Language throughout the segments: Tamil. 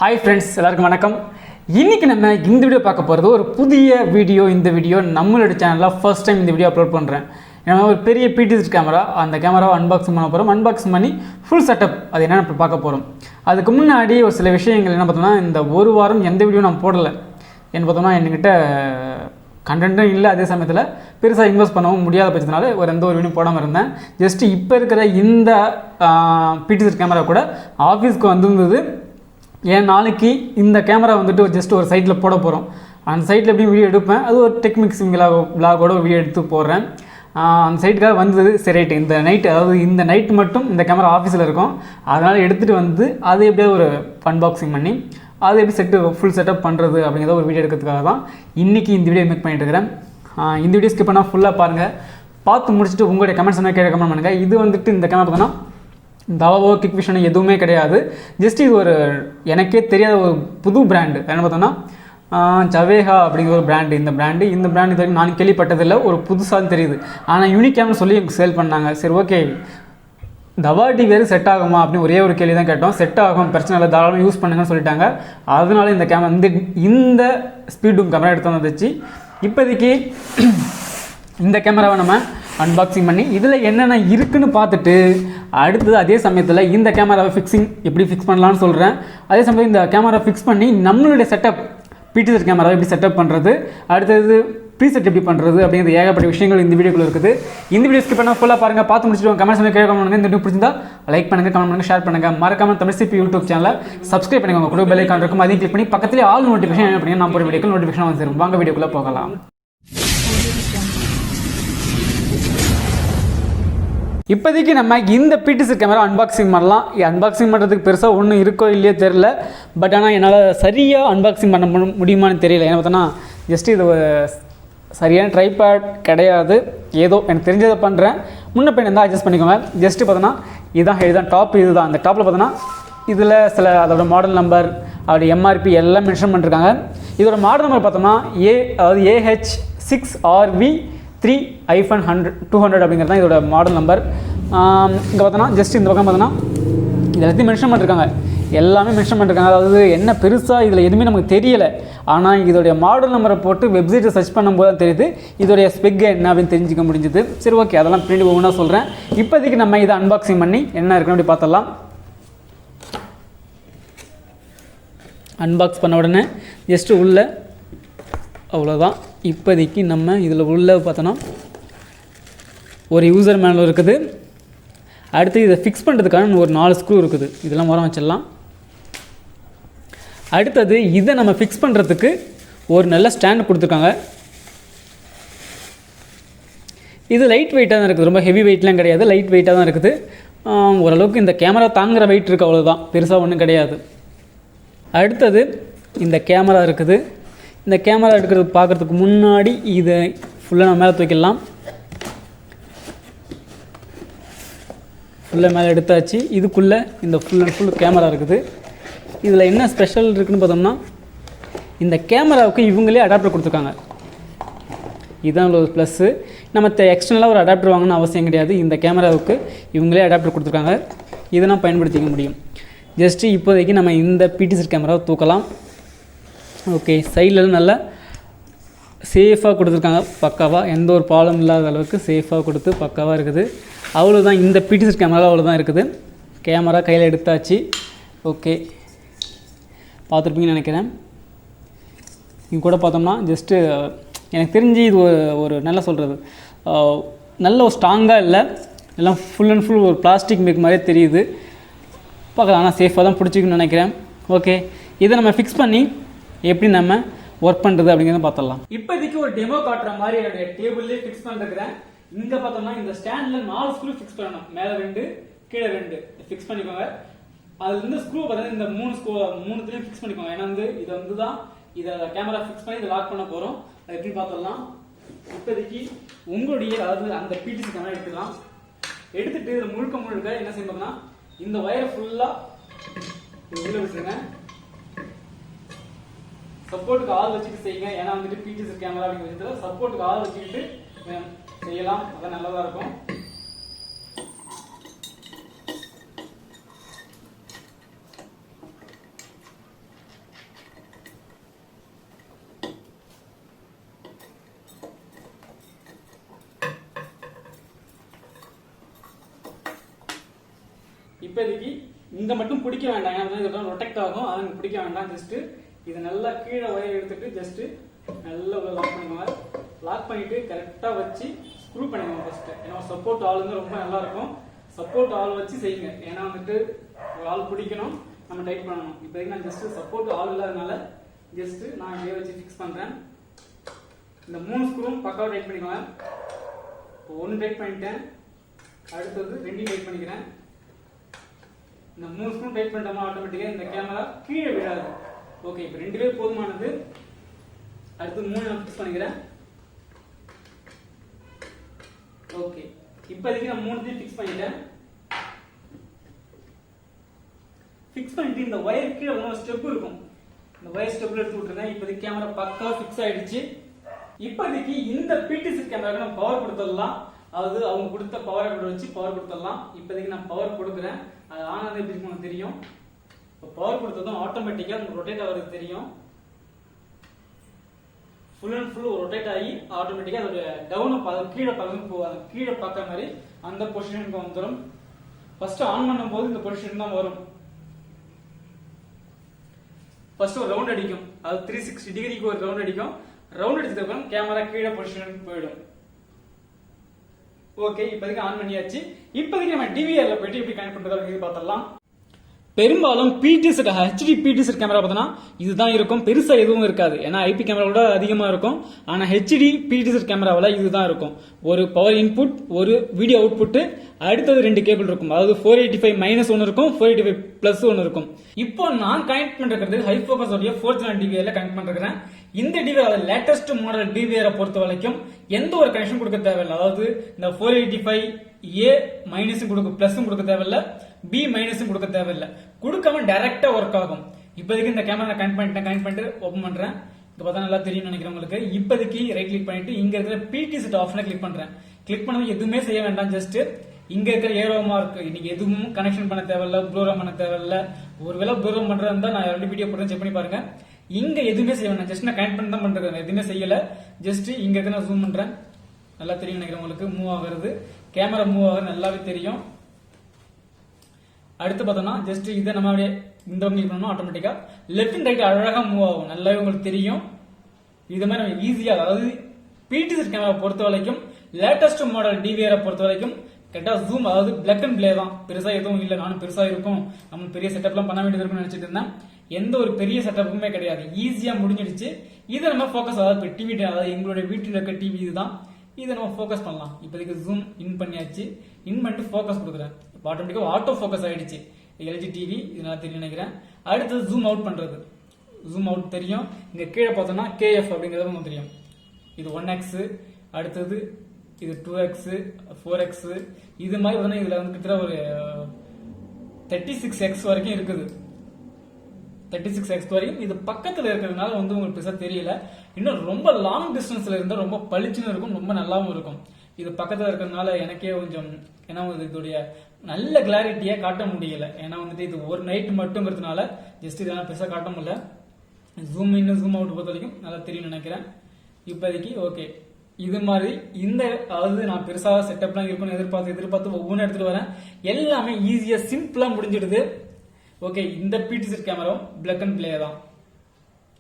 Hi friends, எல்லாருக்கும் வணக்கம். இன்னைக்கு நம்ம இந்த வீடியோ பார்க்க போறது ஒரு புதிய வீடியோ. இந்த வீடியோ நம்மளோட சேனல்ல ஃபர்ஸ்ட் டைம் இந்த வீடியோ அப்லோட் பண்றேன். ஏன்னா ஒரு பெரிய PTZ கேமரா, அந்த கேமராவை அன்பாக்சிங் பண்ண போறோம். அன்பாக்சிங் பண்ணி ஃபுல் செட்டப் அது என்னன்னு பார்க்க போறோம். அதுக்கு முன்னாடி ஒரு சில விஷயங்கள் என்ன பார்த்தோம்னா, இந்த ஒரு வாரம் எந்த வீடியோ நான் போடல. என்ன பார்த்தோம்னா என்கிட்ட கண்டென்ட்டும் இல்லை, அதே சமயத்தில் பெருசாக இன்வெஸ்ட் பண்ணவும் முடியாத பட்சத்தினால எந்த ஒரு வீடியோ போடாமல் இருந்தேன். ஜஸ்ட் இப்போ இருக்கிற இந்த PTZ கேமரா கூட ஆஃபீஸ்க்கு வந்திருந்தது. ஏன் நாளைக்கு இந்த கேமரா வந்துட்டு ஜஸ்ட் ஒரு சைட்டில் போட போகிறோம். அந்த சைட்டில் எப்படியும் வீடியோ எடுப்பேன். அது ஒரு டெக் மிக்சிங் விலாகோட ஒரு வீடியோ எடுத்து போடுறேன். அந்த சைட்டுக்காக வந்தது. சரி ரைட்டு, இந்த நைட்டு, அதாவது இந்த நைட்டு மட்டும் இந்த கேமரா ஆஃபீஸில் இருக்கும். அதனால் எடுத்துகிட்டு வந்து அதை எப்படியே ஒரு அன்பாக்சிங் பண்ணி அதை எப்படி ஃபுல் செட்டப் பண்ணுறது அப்படிங்கிறத ஒரு வீடியோ எடுக்கிறதுக்காக தான் இன்றைக்கி இந்த வீடியோ மேக் பண்ணிட்டு இருக்கிறேன். இந்த வீடியோ ஸ்கிப் பண்ணால் ஃபுல்லாக பாருங்கள். பார்த்து முடிச்சுட்டு உங்களுடைய கமெண்ட்ஸ் என்ன கேட்க கமெண்ட் பண்ணுங்கள். இது வந்துட்டு இந்த கேமரா பார்த்தோன்னா தாவோ HIKVISION எதுவுமே கிடையாது. ஜஸ்ட் இது ஒரு எனக்கே தெரியாத ஒரு புது பிராண்டு. என்ன பார்த்தோன்னா 𝗧𝗶𝗶𝗶𝗿 அப்படிங்கிற ஒரு பிராண்டு. இந்த பிராண்டு இது வரைக்கும் நான் கேள்விப்பட்டதில்லை, ஒரு புதுசாக தெரியுது. ஆனால் யூனிக்காம்னு சொல்லி எனக்கு சேல் பண்ணாங்க. சரி ஓகே, தவாடி வேறு செட் ஆகுமா அப்படின்னு ஒரே ஒரு கேள்வி தான் கேட்டோம். செட் ஆகும், பிரச்சனை இல்லை, தாராளமாக யூஸ் பண்ணுங்கன்னு சொல்லிட்டாங்க. அதனால இந்த கேமரா இந்த ஸ்பீடும் கேமரா எடுத்து வந்துச்சு. இப்போதைக்கு இந்த கேமராவை நம்ம அன்பாக்சிங் பண்ணி இதில் என்னென்ன இருக்குதுன்னு பார்த்துட்டு அடுத்தது அதே சமயத்தில் இந்த கேமராவை எப்படி ஃபிக்ஸ் பண்ணலான்னு சொல்கிறேன். அதே சமயத்தில் இந்த கேமரா ஃபிக்ஸ் பண்ணி நம்மளுடைய செட்டப் PTZ கேமராவை எப்படி செட்டப் பண்ணுறது, அடுத்தது ப்ரீசெட் எப்படி பண்ணுறது அப்படிங்கிற ஏகப்பட்ட விஷயங்கள் இந்த வீடியோக்குள்ள இருக்குது. இந்த வீடியோ ஸ்கிப் பண்ணால் ஃபுல்லாக பாருங்கள். பார்த்து முடிச்சுட்டு கமெண்ட்ஸ் கேட்க பண்ணுங்கள். இந்த வீடியோ பிடிச்சிருந்தா லைக் பண்ணுங்கள், கமெண்ட் பண்ணுங்கள், ஷேர் பண்ணுங்கள். மறக்காம தமிழ் சிபி யூடியூப் சேனலை சப்ஸ்கிரைப் பண்ணிக்கோங்க. கூட பெல் ஐகான் இருக்கும், அதையும் கிளிக் பண்ணி பக்கத்துலேயே ஆல் நோட்டிஃபிகேஷன் என்ன பண்ணி நான் போகிற வீடியோக்கு நோட்டிஃபிகேஷன் வந்து சேரும். வாங்க வீடியோக்குள்ளே போகலாம். இப்போதைக்கு நம்ம இந்த PTZ கேமரா அன்பாக்சிங் பண்ணலாம். அன்பாக்சிங் பண்ணுறதுக்கு பெருசாக ஒன்றும் இருக்கோ இல்லையோ தெரில. பட் ஆனால் என்னால் சரியாக அன்பாக்சிங் பண்ண முடியுமான்னு தெரியல. ஏன்னா பார்த்தோன்னா ஜஸ்ட் இது சரியான ட்ரைபேட் கிடையாது. ஏதோ எனக்கு தெரிஞ்சதை பண்ணுறேன். முன்ன பின் இருந்தால் அட்ஜஸ்ட் பண்ணிக்கோங்க. ஜஸ்ட்டு பார்த்தோன்னா இதுதான் டாப். இதுதான் அந்த டாப்பில் பார்த்தோன்னா இதில் சில அதோட மாடல் நம்பர், அதோட MRP எல்லாம் மென்ஷன் பண்ணிருக்காங்க. இதோட மாடல் நம்பர் பார்த்தோம்னா அதாவது AH6RV3-200 அப்படிங்கிறது தான் இதோட மாடல் நம்பர். இங்கே பார்த்தோன்னா ஜஸ்ட் இந்த பக்கம் பார்த்தோன்னா இது எல்லாத்தையும் மென்ஷன் பண்ணிருக்காங்க. எல்லாமே மென்ஷன் பண்ணிருக்காங்க. அதாவது என்ன பெருசாக இதில் எதுவுமே நமக்கு தெரியலை. ஆனால் இதோடைய மாடல் நம்பரை போட்டு வெப்சைட்டை சர்ச் பண்ணும்போது தான் தெரியுது இதோடைய ஸ்பெக் என்ன அப்படின்னு தெரிஞ்சிக்க முடிஞ்சுது. சரி ஓகே, அதெல்லாம் பின்னாடி ஒவ்வொன்றா சொல்கிறேன். இப்போதைக்கு நம்ம இதை அன்பாக்சிங் பண்ணி என்ன இருக்குன்னு அப்படி பார்த்துடலாம். அன்பாக்ஸ் பண்ண உடனே ஜஸ்ட்டு உள்ள அவ்வளோதான். இப்போதைக்கு நம்ம இதில் உள்ள பார்த்தோன்னா ஒரு யூசர் மேனுவல் இருக்குது. அடுத்து இதை ஃபிக்ஸ் பண்ணுறதுக்கான ஒரு 4 ஸ்க்ரூ இருக்குது. இதெல்லாம் உரம் வச்சிடலாம். அடுத்தது இதை நம்ம ஃபிக்ஸ் பண்ணுறதுக்கு ஒரு நல்ல ஸ்டாண்ட் கொடுத்துருக்காங்க. இது லைட் வெயிட்டாக தான் இருக்குது, ரொம்ப ஹெவி வெயிட்லாம் கிடையாது, லைட் வெயிட்டாக தான் இருக்குது. ஓரளவுக்கு இந்த கேமரா தாங்குகிற வெயிட் இருக்குது, அவ்வளோதான், பெருசாக ஒன்றும் கிடையாது. அடுத்தது இந்த கேமரா இருக்குது. இந்த கேமரா எடுக்கிறது பார்க்குறதுக்கு முன்னாடி இதை ஃபுல்லாக நம்ம மேலே தூக்கிடலாம். ஃபுல்லாக மேலே எடுத்தாச்சு. இதுக்குள்ளே இந்த ஃபுல் அண்ட் ஃபுல் கேமரா இருக்குது. இதில் என்ன ஸ்பெஷல் இருக்குதுன்னு பார்த்தோம்னா, இந்த கேமராவுக்கு இவங்களே அடாப்டர் கொடுத்துருக்காங்க. இதுதான் ஒரு ப்ளஸ்ஸு. நம்ம எக்ஸ்டர்னலாக ஒரு அடாப்டர் வாங்கணும்னு அவசியம் கிடையாது. இந்த கேமராவுக்கு இவங்களே அடாப்டர் கொடுத்துருக்காங்க. இதை நான் பயன்படுத்திக்க முடியும். ஜஸ்ட்டு இப்போதைக்கு நம்ம இந்த PTZ கேமராவை தூக்கலாம். ஓகே, சைட்லலாம் நல்லா சேஃபாக கொடுத்துருக்காங்க. பக்காவாக எந்த ஒரு ப்ராப்ளம் இல்லாத அளவுக்கு சேஃபாக கொடுத்து பக்காவாக இருக்குது. அவ்வளோதான், இந்த PTZ கேமரா அவ்வளோதான் இருக்குது. கேமரா கையில் எடுத்தாச்சு. ஓகே, பார்த்துருப்பீங்கன்னு நினைக்கிறேன். இது கூட பார்த்தோம்னா ஜஸ்ட்டு எனக்கு தெரிஞ்சு இது ஒரு நல்லா சொல்கிறது, நல்ல ஒரு ஸ்ட்ராங்காக இல்லை, எல்லாம் ஃபுல் அண்ட் ஃபுல் ஒரு பிளாஸ்டிக் மேக் மாதிரியே தெரியுது. பார்க்கலாம், ஆனால் சேஃபாக தான் பிடிச்சிக்கணும்னு நினைக்கிறேன். ஓகே, இதை நம்ம ஃபிக்ஸ் பண்ணி எப்படி நம்ம ஒர்க் பண்ணுறது அப்படிங்கிறத பார்த்துடலாம். இப்போதைக்கு ஒரு டெமோ காட்டுற மாதிரி என்னுடைய டேபிள்லேயே ஃபிக்ஸ் பண்ணிருக்கிறேன். இங்கே பார்த்தோம்னா இந்த ஸ்டாண்டில் 4 ஸ்க்ரூ ஃபிக்ஸ் பண்ணணும். மேலே 2 கீழே 2 ஃபிக்ஸ் பண்ணிக்கோங்க. அதுலேருந்து ஸ்க்ரூ பார்த்தீங்கன்னா இந்த 3 ஃபிக்ஸ் பண்ணிக்கோங்க. ஏன்னா இதை கேமரா ஃபிக்ஸ் பண்ணி இதை லாக் பண்ண போகிறோம். அது எப்படி பார்த்துடலாம். இப்போதைக்கு உங்களுடைய அதாவது அந்த PTZ கேமரா எடுத்துக்கலாம். எடுத்துகிட்டு இதில் முழுக்க என்ன செய்யணும்னா இந்த ஒயரை ஃபுல்லாக உள்ளே விட்டுருங்க. சப்போர்ட்டுக்கு ஆள் வச்சுட்டு செய்யுங்க. ஏன்னா PTZ கேமரா அப்படிங்கிறது சப்போர்ட்டுக்கு ஆள் வச்சுக்கிட்டு செய்யலாம். அதான் நல்லதாக இருக்கும். இப்போதைக்கு இந்த மட்டும் பிடிக்க வேண்டாம், ஏன்னா இதெல்லாம் ரொட்டெக்ட் ஆகும், அது பிடிக்க வேண்டாம். ஜஸ்ட் இதை நல்லா கீழே ஒயர் எடுத்துட்டு ஜஸ்ட் நல்லா உள்ள லாக் பண்ணிக்கோங்க. லாக் பண்ணிட்டு கரெக்டாக வச்சு ஸ்க்ரூ பண்ணிக்கோங்க ஃபர்ஸ்ட். ஏன்னா சப்போர்ட் ஆள் வந்து ரொம்ப நல்லா இருக்கும். சப்போர்ட் ஆள் வச்சு செய்யுங்க, ஏன்னா வந்துட்டு ஒரு ஆள் பிடிக்கணும், நம்ம டைட் பண்ணணும். இப்போதைக்கு நான் ஜஸ்ட் சப்போர்ட் ஆள் இல்லாதனால ஜஸ்ட் நான் இங்கே வச்சு ஃபிக்ஸ் பண்ணுறேன். இந்த 3 ஸ்க்ரூவும் பக்காவாக டைட் பண்ணிக்கோங்க. இப்போ 1 டைட் பண்ணிட்டேன், அடுத்தது 2 டைட் பண்ணிக்கிறேன். இந்த 3 ஸ்க்ரூ டைட் பண்ணிட்டோம்னா ஆட்டோமேட்டிக்காக இந்த கேமரா கீழே விழாது. ஓகே, இப்போ 2 போதுமானது. அடுத்து 3 நான் ஃபிக்ஸ் பண்ணிக்கிறேன். ஓகே, இப்போதைக்கு நான் 3 ஃபிக்ஸ் பண்ணிட்டேன். ஃபிக்ஸ் பண்ணிட்டு இந்த ஒயர் கீழே ஒரு ஸ்டெப் இருக்கும், இந்த ஒயர் ஸ்டெப்ல எடுத்து விட்டுருக்கேன். இப்போதைக்கு கேமரா பக்கா ஃபிக்ஸ் ஆயிடுச்சு. இப்போதைக்கு இந்த PTZ கேமராவுக்கு நம்ம பவர் கொடுத்துடலாம். அதாவது அவங்க கொடுத்த பவரை வச்சு பவர் கொடுத்துடலாம். இப்போதைக்கு நான் பவர் கொடுக்குறேன். அது ஆனது எப்படி உங்களுக்கு தெரியும். இப்போ பவர் கொடுத்ததும் ஆட்டோமேட்டிக்காக உங்களுக்கு ரொட்டேட் ஆகிறது தெரியும். ஃபுல் அண்ட் ஃபுல் ரொட்டேட் ஆகி ஆட்டோமேட்டிக்காக அதோட டவுனை கீழே பக்கம் போகாது, கீழே பார்க்குற மாதிரி அந்த பொசிஷனுக்கு வந்துடும். ஃபர்ஸ்ட் ஆன் பண்ணும்போது இந்த பொசிஷன் தான் வரும். ஃபர்ஸ்ட் ஒரு ரவுண்ட் அடிக்கும், அது 360 டிகிரிக்கு ஒரு ரவுண்ட் அடிக்கும். ரவுண்ட் அடிச்சதுக்கு அப்புறம் கேமரா கீழே பொசிஷனுக்கு போயிடும். ஓகே, இப்போதைக்கு ஆன் பண்ணியாச்சு. இப்போதைக்கு நம்ம டிவிஆர்ல போயிட்டு எப்படி கனெக்ட் பண்றது பார்த்தலாம். பெரும்பாலும் PTZ HD PTZ கேமரா பார்த்தோன்னா இதுதான் இருக்கும், பெருசா எதுவும் இருக்காது. ஏன்னா IP கேமராவோட அதிகமா இருக்கும். ஆனா HD PTZ கேமராவில் இதுதான் இருக்கும். ஒரு பவர் இன்புட், ஒரு வீடியோ அவுட்புட், அடுத்தது 2 கேபிள் இருக்கும். அதாவது 485 ஒன்று இருக்கும், 485 ஒன்று இருக்கும். இப்போ நான் கனெக்ட் பண்ணிருக்கிறது HIFOCUS உடைய 4th gen DVR கனெக்ட் பண்ணிருக்கிறேன். இந்த DVR லேட்டஸ்ட் மாடல் DVR பொறுத்த வரைக்கும் எந்த ஒரு கனெக்ஷன் கொடுக்க தேவையில்லை. அதாவது இந்த 485A மைனஸும் கொடுக்க, பிளஸும் கொடுக்க தேவையில்லை, B மைனஸும் கொடுக்க தேவையில்லை. கொடுக்காம டைரக்டா ஒர்க் ஆகும். இப்போதைக்கு இந்த கேமரா கனெக்ட் பண்ணிட்டு ஓபன் பண்றேன். இங்க பார்த்தா நல்லா தெரியும் நினைக்கிறேன் உங்களுக்கு. இப்போதைக்கு ரைட் கிளிக் பண்ணிட்டு இங்க இருக்கிற PTZ ஆப்ஷனை கிளிக் பண்றேன். கிளிக் பண்ணது எதுவுமே செய்ய வேண்டாம், ஜஸ்ட் இங்க இருக்கிற ஏரோ மார்க் இன்னைக்கு எதுவும் கனெக்ஷன் பண்ண தேவையில்ல, ப்ளூரம் பண்ண தேவையில்ல. ஒருவேளை ப்ளூரம் பண்றதா இருந்தா நான் 2 வீடியோ போட்டு செக் பண்ணி பாருங்க. இங்க எதுவுமே செய்ய வேண்டாம், ஜஸ்ட் நான் கனெக்ட் பண்ணி தான் பண்றேன், எதுவுமே செய்யல. ஜஸ்ட் இங்க இருக்க நான் ஜூம் பண்றேன், நல்லா தெரியும் நினைக்கிறேன் உங்களுக்கு. மூவ் ஆகுறது, கேமரா மூவ் ஆகுறது நல்லாவே தெரியும். அடுத்து பார்த்தோம்னா ஜஸ்ட் இதை நம்ம அப்படியே இந்த கிளிக் பண்ணோம்னா ஆட்டோமேட்டிக்கா லெஃப்ட் அண்ட் ரைட் அழகா மூவ் ஆகும், நல்லாவே உங்களுக்கு தெரியும். இது மாதிரி நம்ம ஈஸியா, அதாவது PTZ கேமரா பொறுத்த வரைக்கும் லேட்டஸ்ட் மாடல் DVR பொறுத்த வரைக்கும் கரெக்டா ஜூம், அதாவது பிளாக் அண்ட் பிளே தான், பெருசா எதுவும் இல்லை. நானும் பெருசா இருக்கும், நம்ம பெரிய செட்டப்லாம் பண்ண வேண்டியது இருக்கும்னு நினைச்சிட்டு இருந்தேன். எந்த ஒரு பெரிய செட்டப்புமே கிடையாது, ஈஸியா முடிஞ்சிடுச்சு. இதை நம்ம ஃபோக்கஸ், அதாவது டிவி, அதாவது எங்களுடைய வீட்டில் இருக்க டிவி இதுதான், இதை நம்ம ஃபோக்கஸ் பண்ணலாம். இப்போதைக்கு ஜூம் இன் பண்ணியாச்சு. இன் பண்ணிட்டு ஃபோக்கஸ் கொடுக்குறேன். இப்போ ஆட்டோமேட்டிக்காக ஆட்டோ ஃபோக்கஸ் ஆயிடுச்சு. LG டிவி இதனால தெரியும் நினைக்கிறேன். அடுத்தது ஜூம் அவுட் பண்றது, ஜூம் அவுட் தெரியும். இங்க கீழே பார்த்தோம்னா KF அப்படிங்கிறது உங்களுக்கு தெரியும். இது 1x, அடுத்தது இது 2x, 4x, இது மாதிரி பார்த்தோம்னா இதுல வந்து கிட்ட ஒரு 36x வரைக்கும் இருக்குது. 36x வரைக்கும் இது பக்கத்துல இருக்கிறதுனால வந்து உங்களுக்கு பெருசா தெரியல. இன்னும் ரொம்ப லாங் டிஸ்டன்ஸ்ல இருந்தா ரொம்ப பளிச்சுன்னு இருக்கும், ரொம்ப நல்லாவும் இருக்கும். இது பக்கத்துல இருக்கிறதுனால எனக்கே கொஞ்சம், ஏன்னா இதோடைய நல்ல கிளாரிட்டியா காட்ட முடியல. ஏன்னா வந்துட்டு இது ஒரு நைட் மட்டும்ங்கிறதுனால ஜஸ்ட் இதெல்லாம் பெருசா காட்ட முடியல. ஜூம் இன் ஜூம் அவுட் பொறுத்த வரைக்கும் நல்லா தெரியும் நினைக்கிறேன். இப்போதைக்கு ஓகே, இது மாதிரி இந்த, அதாவது நான் பெருசா செட்டப்லாம் இருக்கும்னு எதிர்பார்த்து ஒவ்வொன்றும் எடுத்துட்டு வரேன். எல்லாமே ஈஸியா சிம்பிளா முடிஞ்சிடுது. ஓகே, இந்த PTZ camera plug and play தான்.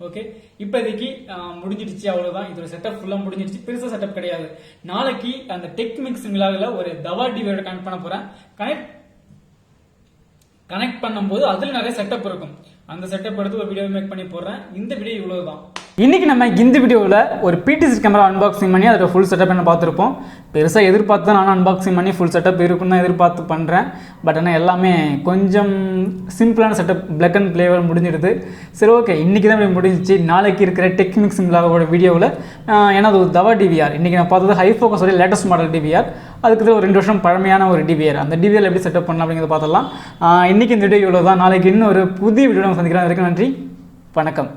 ஓகே, இப்போதைக்கு முடிஞ்சிடுச்சு, அவ்வளவுதான். இதோட செட்டப் ஃபுல்லா முடிஞ்சிடுச்சு, பெருசா செட்டப் கிடையாது. நாளைக்கு அந்த டெக் மிக்ஸ் விழாவில் ஒரு தவா டிவியோட கனெக்ட் பண்ண போறேன். கனெக்ட் பண்ணும்போது அதுல நிறைய செட்டப் இருக்கும். அந்த செட்டப் எடுத்து ஒரு வீடியோ மேக் பண்ணி போடுறேன். இந்த வீடியோ இவ்வளவுதான். இன்னைக்கு நம்ம இந்த வீடியோவில் ஒரு PTZ கேமரா அன்பாக்சிங் பண்ணி அதோட ஃபுல் செட்டப் என்ன பார்த்துருப்போம். பெருசாக எதிர்பார்த்து தான் நான் அன்பாக்சிங் பண்ணி ஃபுல் செட்டப் இருக்குன்னு தான் எதிர்பார்த்து பண்ணுறேன். பட் ஆனால் எல்லாமே கொஞ்சம் சிம்பிளான செட்டப், பிளாக் அண்ட் பிளேவர் முடிஞ்சிடுது. சரி, ஓகே, இன்றைக்கி தான் முடிஞ்சிச்சு. நாளைக்கு இருக்கிற டெக் மிக்ஸிங் வீடியோவில் ஏன்னா அது ஒரு தவா DVR. இன்றைக்கி நான் பார்த்தது HIFOCUS லேட்டஸ்ட் மாடல் DVR. அதுக்கு ஒரு 2 வருஷம் பழமையான ஒரு DVR. அந்த DVR எப்படி செட்டப் பண்ணலாம் அப்படிங்கிறத பார்த்தலாம். இன்றைக்கி இந்த வீடியோ இவ்வளோ தான். நாளைக்கு இன்னும் ஒரு புதிய வீடியோ சந்திக்கிறேன். வரைக்கும் நன்றி, வணக்கம்.